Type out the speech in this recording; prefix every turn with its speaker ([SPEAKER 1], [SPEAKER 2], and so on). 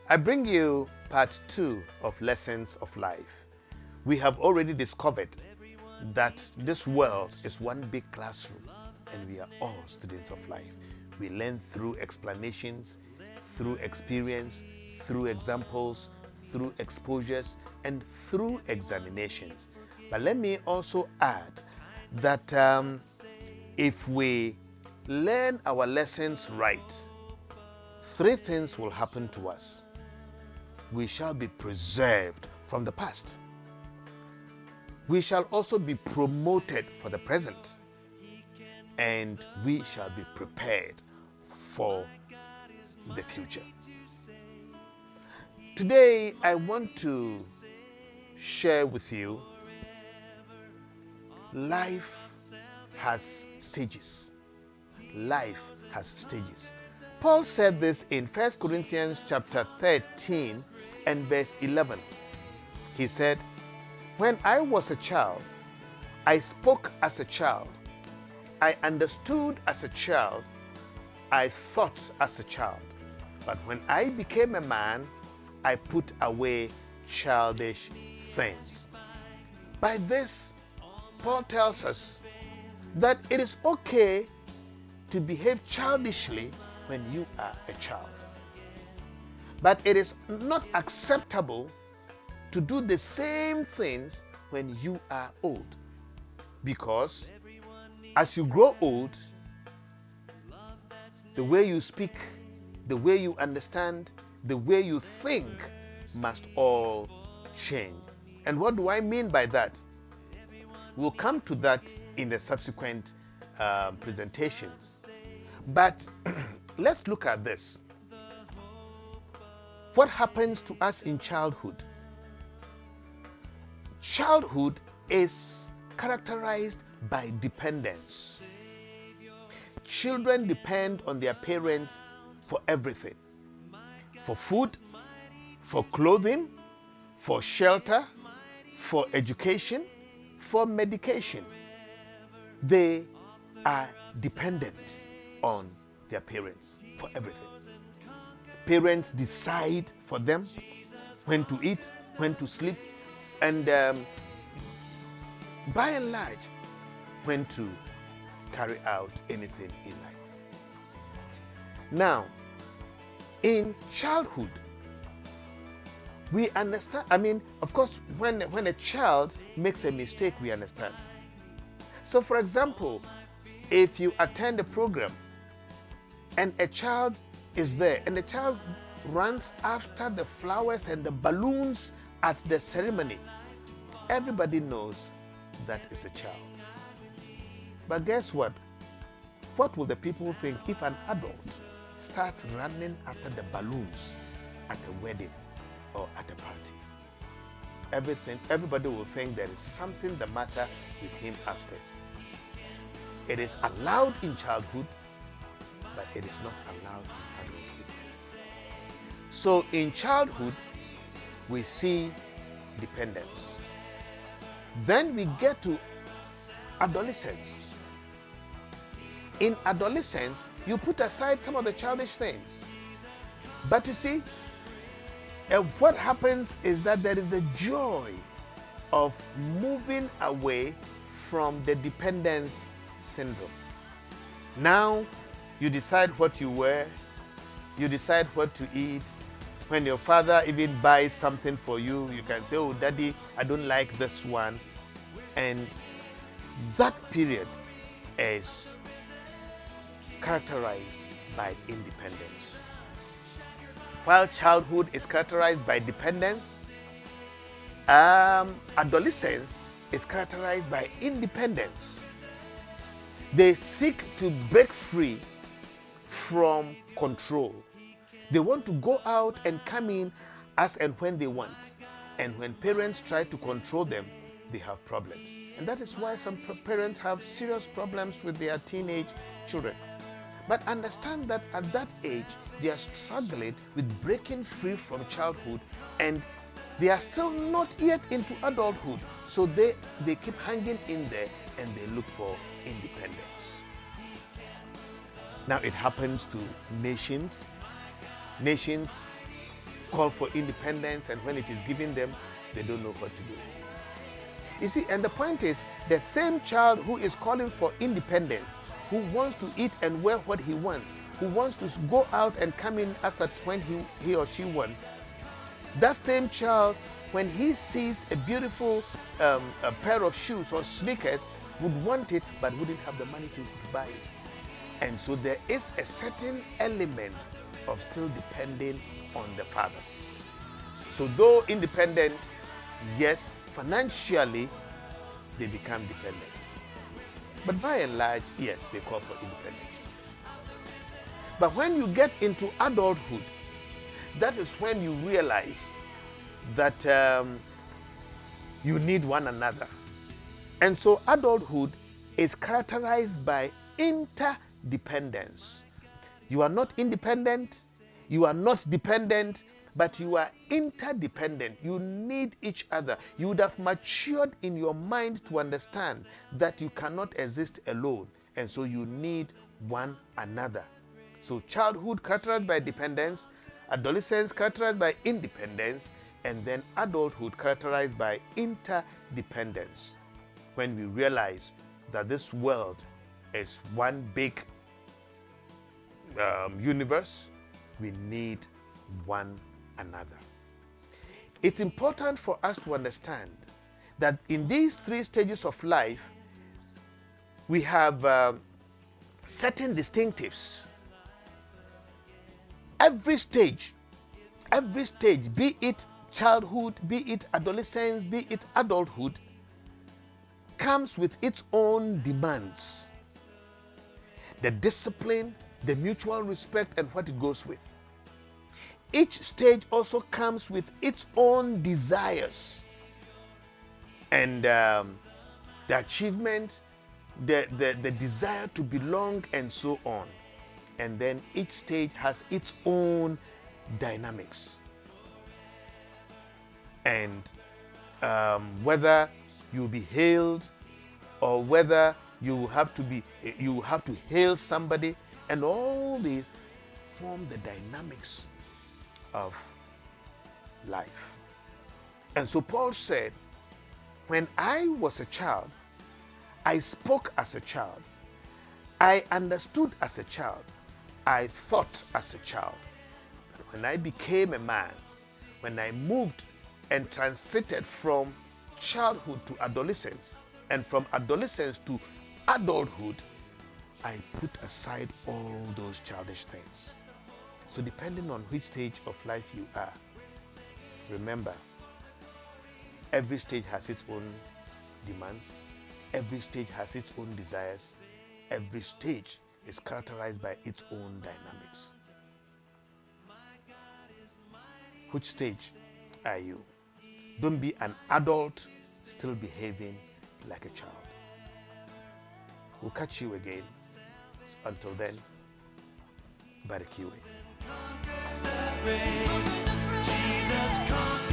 [SPEAKER 1] I bring you part 2 of Lessons of Life. We have already discovered that this world is one big classroom and we are all students of life. We learn through explanations, through experience, through examples, through exposures, and through examinations. But let me also add that if we learn our lessons right, 3 things will happen to us. We shall be preserved from the past. We shall also be promoted for the present. And we shall be prepared for the future. Today, I want to share with you, life has stages. Life has stages. Paul said this in 1 Corinthians chapter 13 and verse 11. He said, "When I was a child, I spoke as a child. I understood as a child. I thought as a child. But when I became a man, I put away childish things." By this, Paul tells us that it is okay to behave childishly when you are a child. But it is not acceptable to do the same things when you are old. Because as you grow old, the way you speak, the way you understand, the way you think must all change. And what do I mean by that? We'll come to that in the subsequent presentations. But let's look at this. What happens to us in childhood? Childhood is characterized by dependence. Children depend on their parents for everything. For food, for clothing, for shelter, for education, for medication. They are dependent on their parents for everything. Parents decide for them when to eat, when to sleep, and by and large, when to carry out anything in life. Now, in childhood, we understand, of course, when a child makes a mistake, we understand. So, for example, if you attend a program and a child is there and the child runs after the flowers and the balloons at the ceremony, everybody knows that is a child. But guess what? What will the people think if an adult starts running after the balloons at a wedding or at a party? Everybody will think there is something the matter with him upstairs. It is allowed in childhood, but it is not allowed in adulthood. So in childhood, we see dependence. Then we get to adolescence. In adolescence, you put aside some of the childish things. But you see, what happens is that there is the joy of moving away from the dependence syndrome. Now, you decide what you wear, you decide what to eat. When your father even buys something for you, you can say, "Oh, Daddy, I don't like this one." And that period is characterized by independence. While childhood is characterized by dependence, adolescence is characterized by independence. They seek to break free from control. They want to go out and come in as and when they want. And when parents try to control them, they have problems. And that is why some parents have serious problems with their teenage children. But understand that at that age, they are struggling with breaking free from childhood, and they are still not yet into adulthood. So they keep hanging in there and they look for independence. Now it happens to nations. Nations call for independence, and when it is given them, they don't know what to do. You see, and the point is, the same child who is calling for independence, who wants to eat and wear what he wants, who wants to go out and come in as at when he or she wants, that same child, when he sees a beautiful a pair of shoes or sneakers, would want it but wouldn't have the money to buy it. And so there is a certain element of still depending on the father. So though independent, yes, financially they become dependent. But by and large, yes, they call for independence. But when you get into adulthood, that is when you realize that you need one another. And so adulthood is characterized by interdependence. You are not independent, you are not dependent, but you are interdependent. You need each other. You would have matured in your mind to understand that you cannot exist alone, and so you need one another. So childhood characterized by dependence, adolescence characterized by independence, and then adulthood characterized by interdependence. When we realize that this world is one big universe, we need one another. It's important for us to understand that in these three stages of life, we have certain distinctives. Every stage, be it childhood, be it adolescence, be it adulthood, comes with its own demands. The discipline, the mutual respect, and what it goes with. Each stage also comes with its own desires and the achievement, the desire to belong, and so on. And then each stage has its own dynamics. And whether you'll be hailed or whether you have to hail somebody, and all these form the dynamics of life. And so Paul said, when I was a child, I spoke as a child, I understood as a child, I thought as a child. But when I became a man, when I moved and transited from childhood to adolescence, and from adolescence to adulthood, I put aside all those childish things. So depending on which stage of life you are, remember, every stage has its own demands, every stage has its own desires, every stage is characterized by its own dynamics. Which stage are you? Don't be an adult still behaving like a child. We'll catch you again. Until then, barikiwe.
[SPEAKER 2] Jesus, come.